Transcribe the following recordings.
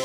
Hoy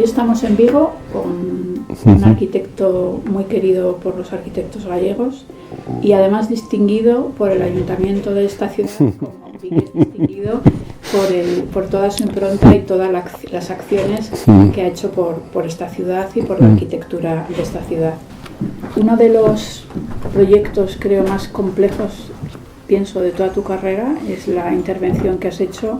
estamos en Vigo con un arquitecto muy querido por los arquitectos gallegos y además distinguido por el ayuntamiento de esta ciudad, como Vigo distinguido por toda su impronta y todas las acciones que ha hecho por esta ciudad y por la arquitectura de esta ciudad. Uno de los proyectos, creo, más complejos, pienso, de toda tu carrera es la intervención que has hecho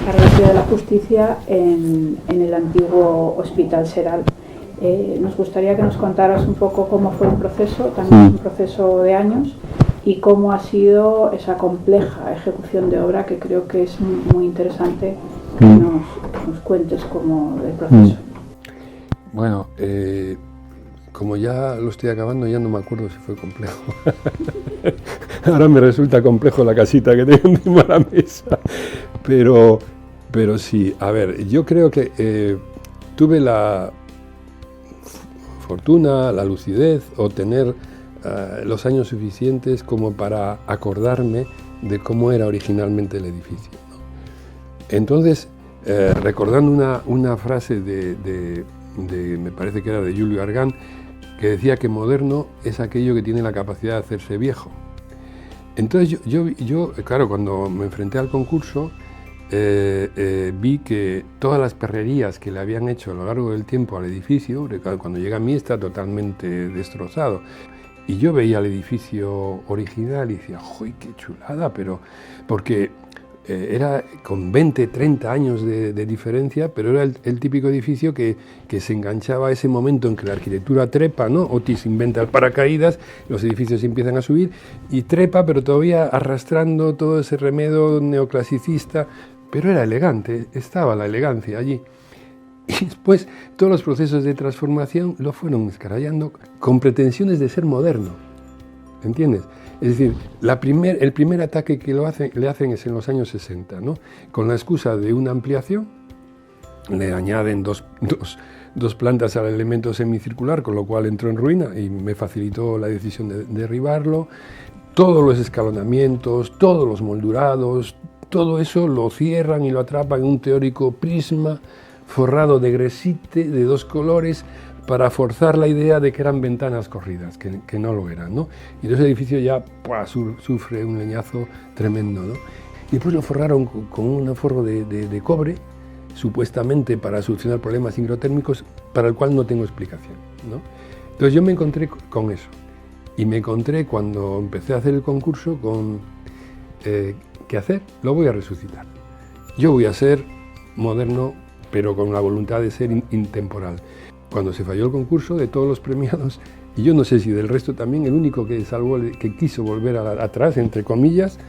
para la Ciudad de la Justicia en el antiguo Hospital Seral. Nos gustaría que nos contaras un poco cómo fue el proceso, también es un proceso de años, y cómo ha sido esa compleja ejecución de obra, que creo que es muy interesante que nos cuentes cómo el proceso. Bueno, como ya lo estoy acabando, ya no me acuerdo si fue complejo. Ahora me resulta complejo la casita que tengo encima de la mesa. Pero sí, a ver, yo creo que tuve la fortuna, la lucidez o tener los años suficientes como para acordarme de cómo era originalmente el edificio, ¿no? Entonces, recordando una frase me parece que era de Julio Argán, que decía que moderno es aquello que tiene la capacidad de hacerse viejo. Entonces yo claro, cuando me enfrenté al concurso, vi que todas las perrerías que le habían hecho a lo largo del tiempo al edificio, cuando llega a mí está totalmente destrozado. Y yo veía el edificio original y decía, ¡joy, qué chulada! Pero porque era con 20, 30 años de diferencia, pero era el típico edificio que se enganchaba a ese momento en que la arquitectura trepa, ¿no? Otis inventa el paracaídas, los edificios empiezan a subir y trepa, pero todavía arrastrando todo ese remedo neoclasicista, pero era elegante, estaba la elegancia allí. Y después todos los procesos de transformación lo fueron escarallando con pretensiones de ser moderno, ¿entiendes? Es decir, el primer ataque que le hacen es en los años 60, ¿no? Con la excusa de una ampliación, le añaden dos plantas al elemento semicircular, con lo cual entró en ruina y me facilitó la decisión de derribarlo. Todos los escalonamientos, todos los moldurados, todo eso lo cierran y lo atrapan en un teórico prisma forrado de gresite de 2 colores, para forzar la idea de que eran ventanas corridas, que no lo eran, ¿no? Y entonces el edificio ya sufre un leñazo tremendo, ¿no? Y después lo forraron con un forro de cobre, supuestamente para solucionar problemas hidrotérmicos, para el cual no tengo explicación, ¿no? Entonces yo me encontré con eso, y me encontré cuando empecé a hacer el concurso con ¿qué hacer? Lo voy a resucitar. Yo voy a ser moderno, pero con la voluntad de ser intemporal. Cuando se falló el concurso, de todos los premiados, y yo no sé si del resto también, el único que que quiso volver atrás, entre comillas,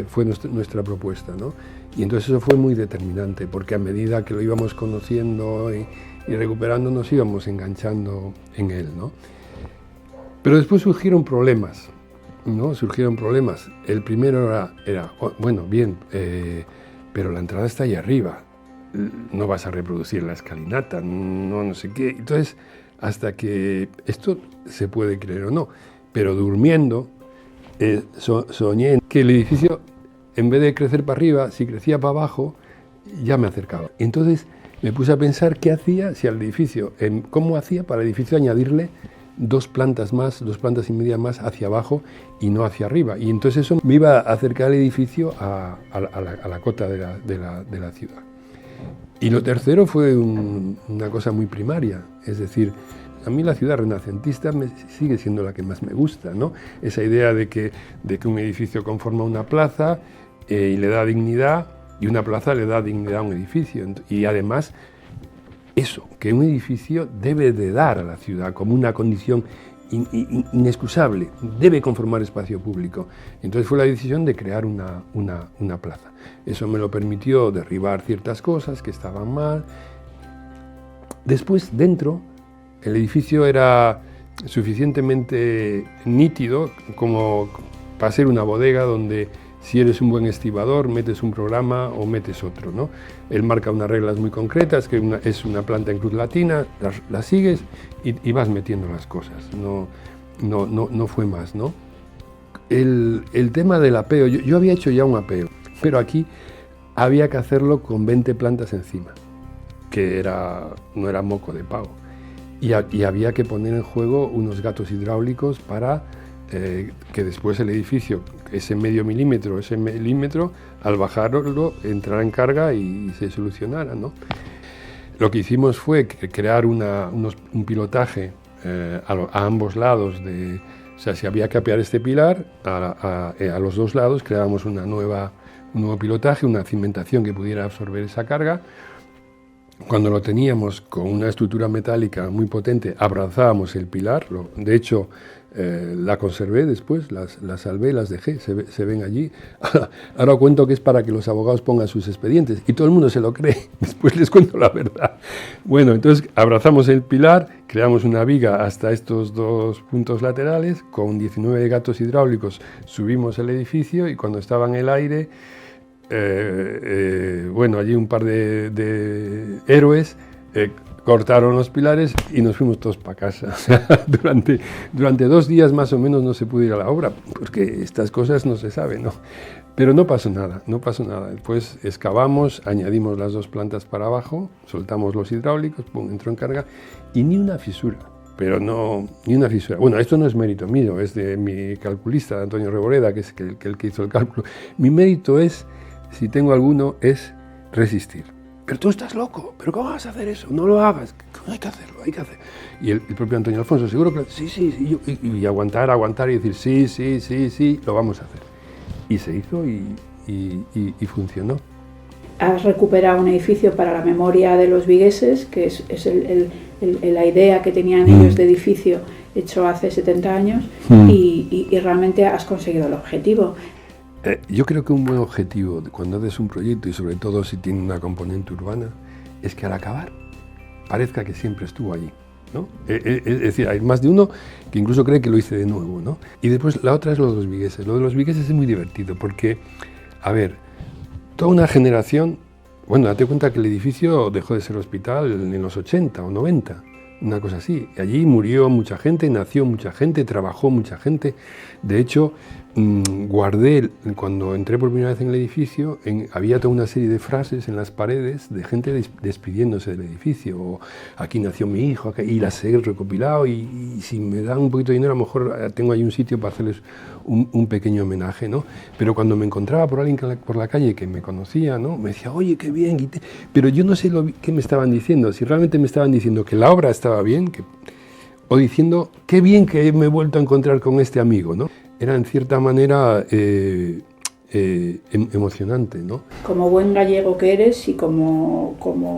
fue nuestra propuesta, ¿no? Y entonces eso fue muy determinante, porque a medida que lo íbamos conociendo y recuperando, nos íbamos enganchando en él, ¿no? Pero después surgieron problemas, ¿no? Surgieron problemas. El primero era bueno, bien, pero la entrada está ahí arriba. No vas a reproducir la escalinata, no sé qué. Entonces, hasta que esto se puede creer o no, pero durmiendo soñé que el edificio, en vez de crecer para arriba, si crecía para abajo, ya me acercaba. Entonces me puse a pensar qué hacía si al edificio, cómo hacía para el edificio añadirle 2 plantas más, 2 plantas y media más hacia abajo y no hacia arriba. Y entonces eso me iba a acercar el edificio a la cota de la ciudad. Y lo tercero fue una cosa muy primaria, es decir, a mí la ciudad renacentista sigue siendo la que más me gusta, ¿no? Esa idea de que un edificio conforma una plaza y le da dignidad, y una plaza le da dignidad a un edificio. Y además, eso, que un edificio debe de dar a la ciudad como una condición inexcusable, debe conformar espacio público. Entonces fue la decisión de crear una plaza. Eso me lo permitió derribar ciertas cosas que estaban mal. Después, dentro, el edificio era suficientemente nítido como para ser una bodega donde si eres un buen estibador, metes un programa o metes otro, ¿no? Él marca unas reglas muy concretas, que es una planta en cruz latina, las sigues y vas metiendo las cosas, no fue más, ¿no? El tema del apeo, yo había hecho ya un apeo, pero aquí había que hacerlo con 20 plantas encima, que no era moco de pavo. Y había que poner en juego unos gatos hidráulicos para que después el edificio, ese medio milímetro, al bajarlo, entrara en carga y se solucionara, ¿no? Lo que hicimos fue crear un pilotaje a ambos lados. O sea, si había que apear este pilar, a los dos lados creábamos un nuevo pilotaje, una cimentación que pudiera absorber esa carga. Cuando lo teníamos con una estructura metálica muy potente, abrazábamos el pilar. De hecho, la conservé después, las salvé, las dejé, se ven allí. Ahora cuento que es para que los abogados pongan sus expedientes y todo el mundo se lo cree. Después les cuento la verdad. Bueno, entonces abrazamos el pilar, creamos una viga hasta estos dos puntos laterales, con 19 gatos hidráulicos subimos el edificio y cuando estaba en el aire, bueno, allí un par de héroes cortaron los pilares y nos fuimos todos para casa. O sea, durante 2 días más o menos no se pudo ir a la obra, porque estas cosas no se saben, ¿no? Pero no pasó nada. Después excavamos, añadimos las 2 plantas para abajo, soltamos los hidráulicos, pum, entró en carga y ni una fisura. Pero no, ni una fisura. Bueno, esto no es mérito mío, es de mi calculista, Antonio Reboreda, que es el que hizo el cálculo. Mi mérito es, si tengo alguno, es resistir. Pero tú estás loco, ¿pero cómo vas a hacer eso? No lo hagas, hay que hacerlo. Y el propio Antonio Alfonso, seguro que sí, y aguantar y decir sí, lo vamos a hacer. Y se hizo y funcionó. Has recuperado un edificio para la memoria de los vigueses, que es la idea que tenían ellos de edificio hecho hace 70 años, y realmente has conseguido el objetivo. Yo creo que un buen objetivo cuando haces un proyecto, y sobre todo si tiene una componente urbana, es que al acabar parezca que siempre estuvo allí, ¿no? Es decir, hay más de uno que incluso cree que lo hice de nuevo, ¿no? Y después la otra es lo de los vigueses. Lo de los vigueses es muy divertido porque, a ver, toda una generación, bueno, date cuenta que el edificio dejó de ser hospital en los 80 o 90, una cosa así. Allí murió mucha gente, nació mucha gente, trabajó mucha gente. De hecho, guardé, cuando entré por primera vez en el edificio, había toda una serie de frases en las paredes de gente despidiéndose del edificio. O, aquí nació mi hijo, y las he recopilado, y si me dan un poquito de dinero, a lo mejor tengo ahí un sitio para hacerles un pequeño homenaje, ¿no? Pero cuando me encontraba por alguien por la calle que me conocía, ¿no? Me decía, oye, qué bien, pero yo no sé qué me estaban diciendo, si realmente me estaban diciendo que la obra estaba bien, o diciendo, qué bien que me he vuelto a encontrar con este amigo, ¿no? Era en cierta manera emocionante, ¿no? Como buen gallego que eres y como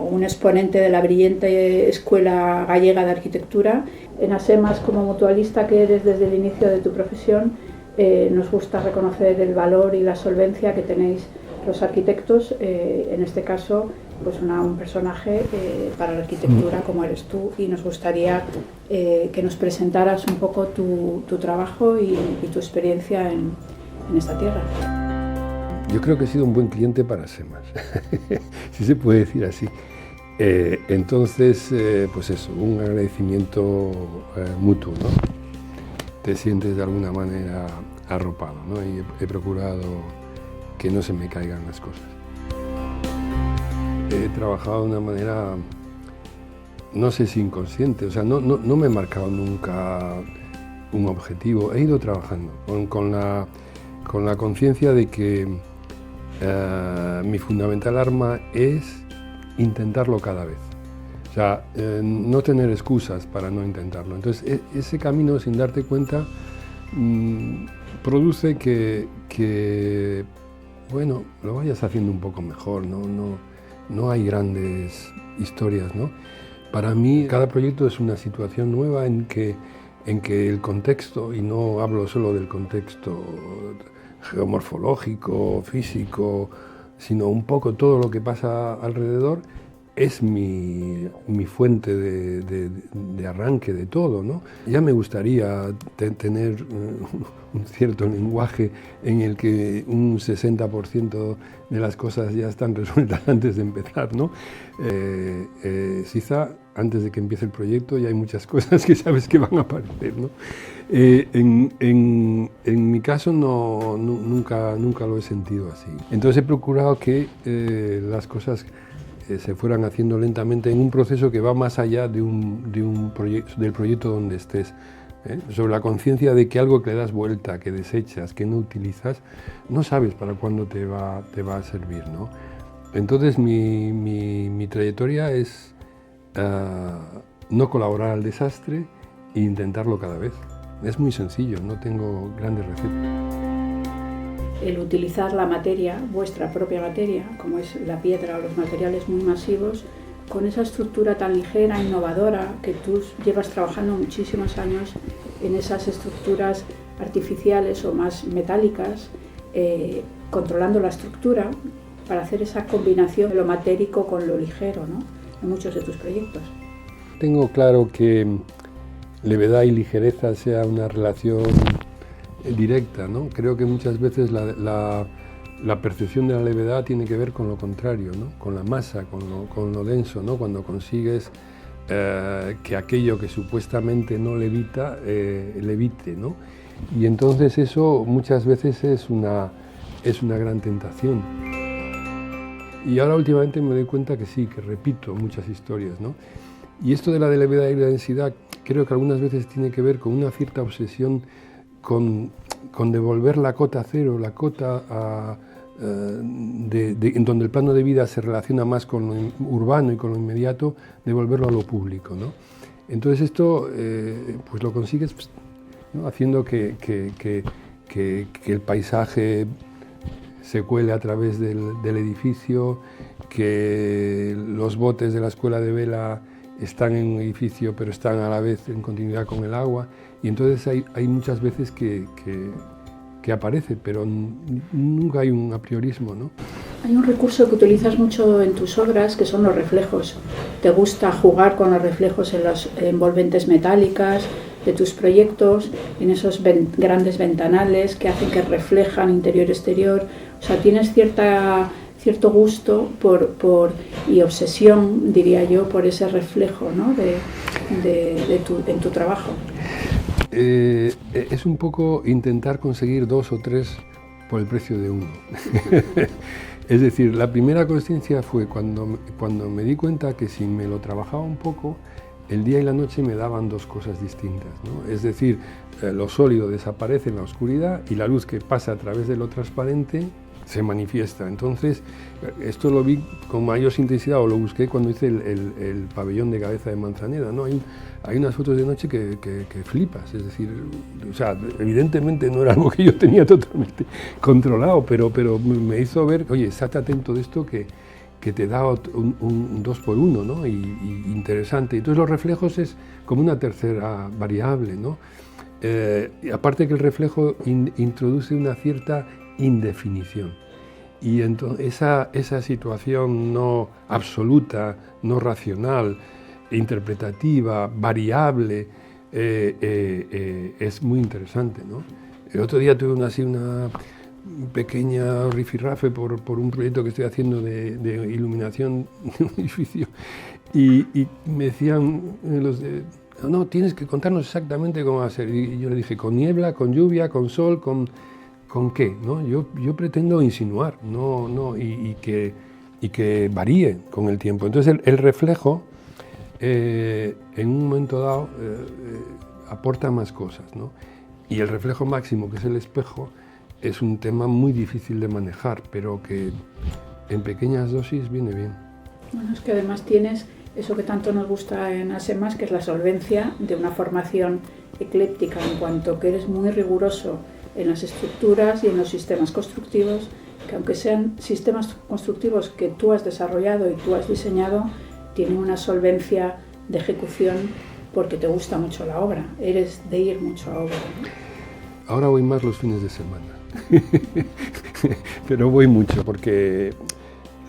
un exponente de la brillante Escuela Gallega de Arquitectura, en ASEMAS, como mutualista que eres desde el inicio de tu profesión, nos gusta reconocer el valor y la solvencia que tenéis los arquitectos, en este caso pues un personaje para la arquitectura como eres tú, y nos gustaría que nos presentaras un poco tu trabajo y tu experiencia en esta tierra. Yo creo que he sido un buen cliente para ASEMAS, si se puede decir así. Entonces, pues eso, un agradecimiento mutuo, ¿no? Te sientes de alguna manera arropado, ¿no? Y he procurado que no se me caigan las cosas. He trabajado de una manera, no sé si inconsciente, o sea, no me he marcado nunca un objetivo. He ido trabajando con la conciencia de que mi fundamental arma es intentarlo cada vez. O sea, no tener excusas para no intentarlo. Entonces, ese camino, sin darte cuenta, produce que, bueno, lo vayas haciendo un poco mejor, no hay grandes historias, ¿no? Para mí, cada proyecto es una situación nueva en que el contexto, y no hablo solo del contexto geomorfológico, físico, sino un poco todo lo que pasa alrededor, es mi fuente de arranque de todo, ¿no? Ya me gustaría tener un cierto lenguaje en el que un 60% de las cosas ya están resueltas antes de empezar, ¿no? Quizá antes de que empiece el proyecto ya hay muchas cosas que sabes que van a aparecer, ¿no? En mi caso nunca lo he sentido así. Entonces he procurado que las cosas se fueran haciendo lentamente en un proceso que va más allá del proyecto donde estés. Sobre la conciencia de que algo que le das vuelta, que desechas, que no utilizas, no sabes para cuándo te va a servir, ¿no? Entonces mi trayectoria es no colaborar al desastre e intentarlo cada vez. Es muy sencillo, no tengo grandes recetas. El utilizar la materia, vuestra propia materia, como es la piedra o los materiales muy masivos, con esa estructura tan ligera, innovadora, que tú llevas trabajando muchísimos años en esas estructuras artificiales o más metálicas, controlando la estructura para hacer esa combinación de lo matérico con lo ligero, ¿no? En muchos de tus proyectos. Tengo claro que levedad y ligereza sea una relación directa, ¿no? Creo que muchas veces la percepción de la levedad tiene que ver con lo contrario, ¿no? Con la masa, con lo denso, ¿no? Cuando consigues que aquello que supuestamente no levita, levite, ¿no? Y entonces eso muchas veces es una gran tentación. Y ahora últimamente me doy cuenta que sí, que repito muchas historias, ¿no? Y esto de la levedad y la densidad creo que algunas veces tiene que ver con una cierta obsesión con devolver la cota cero, la cota en donde el plano de vida se relaciona más con lo urbano y con lo inmediato, devolverlo a lo público, ¿no? Entonces esto pues lo consigues, ¿no? Haciendo que el paisaje se cuele a través del edificio, que los botes de la escuela de vela están en un edificio pero están a la vez en continuidad con el agua, y entonces hay muchas veces que aparece, pero nunca hay un apriorismo, ¿no? Hay un recurso que utilizas mucho en tus obras, que son los reflejos. Te gusta jugar con los reflejos en las envolventes metálicas de tus proyectos, en esos grandes ventanales que hacen que reflejan interior-exterior. O sea, tienes cierto gusto y obsesión, diría yo, por ese reflejo, ¿no? en tu trabajo. Es un poco intentar conseguir 2 o 3 por el precio de uno. Es decir, la primera consciencia fue cuando me di cuenta que si me lo trabajaba un poco, el día y la noche me daban 2 cosas distintas, ¿no? Es decir, lo sólido desaparece en la oscuridad y la luz que pasa a través de lo transparente se manifiesta. Entonces, esto lo vi con mayor intensidad, o lo busqué cuando hice el pabellón de Cabeza de Manzaneda, ¿no? Hay unas fotos de noche que flipas, es decir, o sea, evidentemente no era algo que yo tenía totalmente controlado, pero me hizo ver, oye, estate atento de esto que te da un 2 por 1, ¿no? Y interesante. Entonces los reflejos es como una tercera variable, ¿no? Y aparte que el reflejo introduce una cierta indefinición. Y entonces esa situación no absoluta, no racional, interpretativa, variable, es muy interesante, ¿no? El otro día tuve una pequeña rifirrafe por un proyecto que estoy haciendo de iluminación de un edificio y me decían no, tienes que contarnos exactamente cómo va a ser. Y yo le dije, con niebla, con lluvia, con sol, ¿con qué? ¿No? Yo pretendo insinuar, y que varíe con el tiempo. Entonces el reflejo en un momento dado aporta más cosas, ¿no? Y el reflejo máximo, que es el espejo, es un tema muy difícil de manejar, pero que en pequeñas dosis viene bien. Bueno, es que además tienes eso que tanto nos gusta en ASEMAS, que es la solvencia de una formación ecléctica, en cuanto que eres muy riguroso en las estructuras y en los sistemas constructivos, que aunque sean sistemas constructivos que tú has desarrollado y tú has diseñado, tienen una solvencia de ejecución porque te gusta mucho la obra, eres de ir mucho a obra, ¿no? Ahora voy más los fines de semana, pero voy mucho porque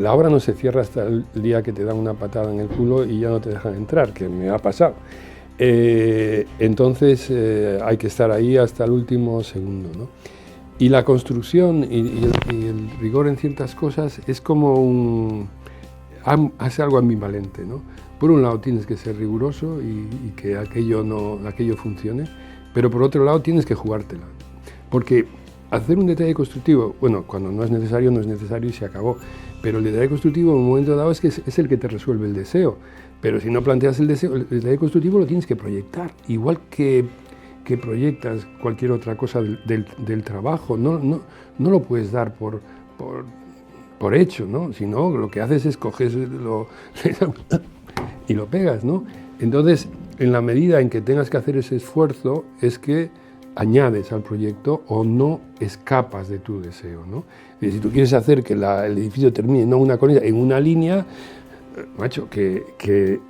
la obra no se cierra hasta el día que te dan una patada en el culo y ya no te dejan entrar, que me ha pasado. Entonces hay que estar ahí hasta el último segundo, ¿no? Y la construcción y el rigor en ciertas cosas es como hace algo ambivalente, ¿no? Por un lado tienes que ser riguroso y que aquello funcione, pero por otro lado tienes que jugártela. Porque hacer un detalle constructivo, bueno, cuando no es necesario y se acabó, pero el detalle constructivo en un momento dado es el que te resuelve el deseo. Pero si no planteas el deseo, el detalle constructivo lo tienes que proyectar, igual que proyectas cualquier otra cosa del trabajo, no lo puedes dar por hecho, ¿no? Sino lo que haces es coges y lo pegas, ¿no? Entonces, en la medida en que tengas que hacer ese esfuerzo, es que añades al proyecto o no escapas de tu deseo, ¿no? Y si tú quieres hacer que el edificio termine no una cornisa, en una línea, macho, que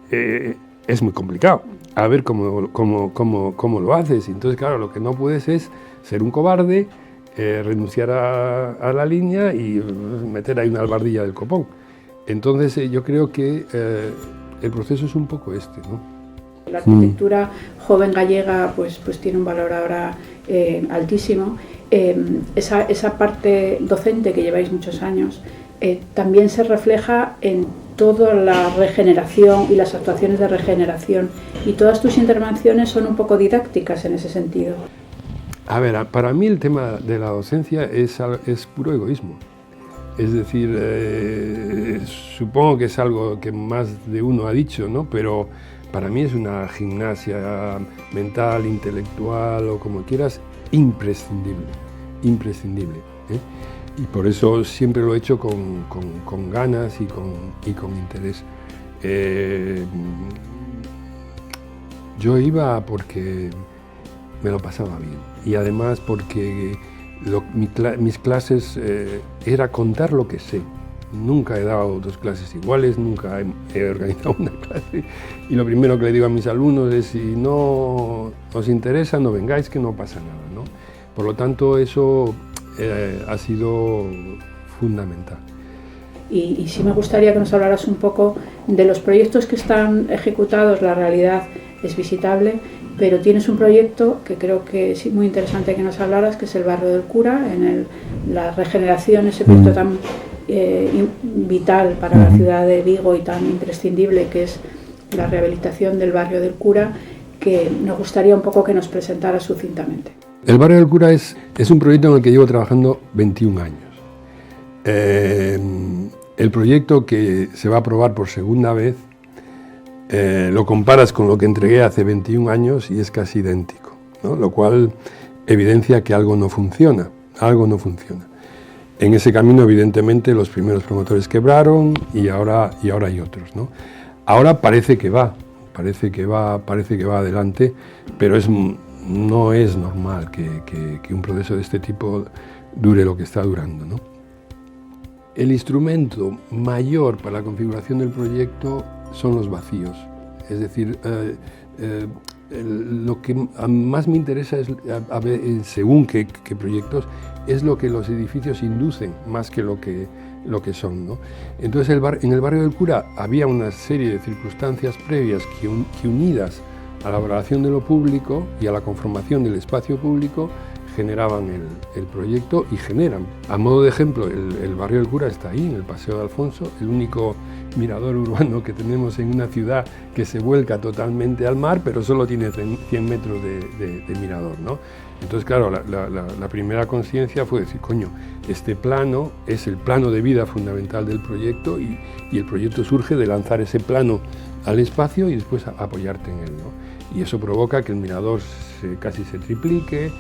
es muy complicado. A ver cómo lo haces. Entonces, claro, lo que no puedes es ser un cobarde, renunciar a la línea y meter ahí una albardilla del copón. Entonces, yo creo que el proceso es un poco este, ¿no? La arquitectura joven gallega pues tiene un valor ahora altísimo. Esa parte docente que lleváis muchos años también se refleja en toda la regeneración y las actuaciones de regeneración, y todas tus intervenciones son un poco didácticas en ese sentido. A ver, para mí el tema de la docencia es puro egoísmo. Es decir, supongo que es algo que más de uno ha dicho, ¿no? Pero para mí es una gimnasia mental, intelectual o como quieras, imprescindible, ¿eh? Y por eso siempre lo he hecho con ganas y con interés. Yo iba porque me lo pasaba bien y además porque mis clases era contar lo que sé. Nunca he dado 2 clases iguales, nunca he organizado una clase, y lo primero que le digo a mis alumnos es: si no os interesa, no vengáis, que no pasa nada, ¿no? Por lo tanto, eso ha sido fundamental. Y sí me gustaría que nos hablaras un poco de los proyectos que están ejecutados. La realidad es visitable, pero tienes un proyecto que creo que es muy interesante que nos hablaras, que es el Barrio del Cura, la regeneración, ese proyecto tan vital para la ciudad de Vigo y tan imprescindible, que es la rehabilitación del Barrio del Cura, que nos gustaría un poco que nos presentaras sucintamente. El Barrio del Cura es un proyecto en el que llevo trabajando 21 años. El proyecto que se va a aprobar por segunda vez, lo comparas con lo que entregué hace 21 años y es casi idéntico, ¿no? Lo cual evidencia que algo no funciona. En ese camino, evidentemente, los primeros promotores quebraron y ahora hay otros, ¿no? Ahora parece que va adelante, pero no es normal que un proceso de este tipo dure lo que está durando, ¿no? El instrumento mayor para la configuración del proyecto son los vacíos. Es decir, lo que más me interesa es, según qué proyectos, es lo que los edificios inducen más que lo que son, ¿no? Entonces, en el Barrio del Cura había una serie de circunstancias previas que unidas a la valoración de lo público y a la conformación del espacio público generaban el proyecto y generan. A modo de ejemplo, el Barrio del Cura está ahí, en el Paseo de Alfonso, el único mirador urbano que tenemos en una ciudad que se vuelca totalmente al mar, pero solo tiene 100 metros de mirador, ¿no? Entonces, claro, la primera conciencia fue decir: coño, este plano es el plano de vida fundamental del proyecto y el proyecto surge de lanzar ese plano al espacio y después apoyarte en él, ¿no? Y eso provoca que el mirador casi se triplique,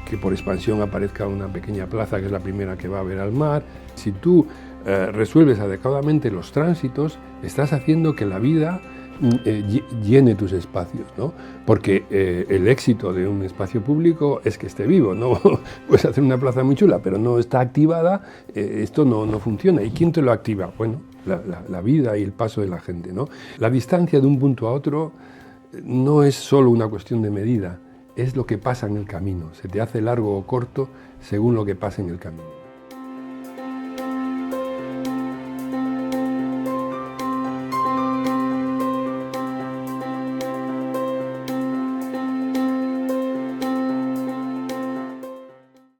que por expansión aparezca una pequeña plaza que es la primera que va a ver al mar. Si tú resuelves adecuadamente los tránsitos, estás haciendo que la vida llene tus espacios, ¿no? Porque el éxito de un espacio público es que esté vivo, ¿no? Puedes hacer una plaza muy chula, pero no está activada, esto no funciona. ¿Y quién te lo activa? Bueno, la vida y el paso de la gente, ¿no? La distancia de un punto a otro no es solo una cuestión de medida, es lo que pasa en el camino. Se te hace largo o corto según lo que pasa en el camino.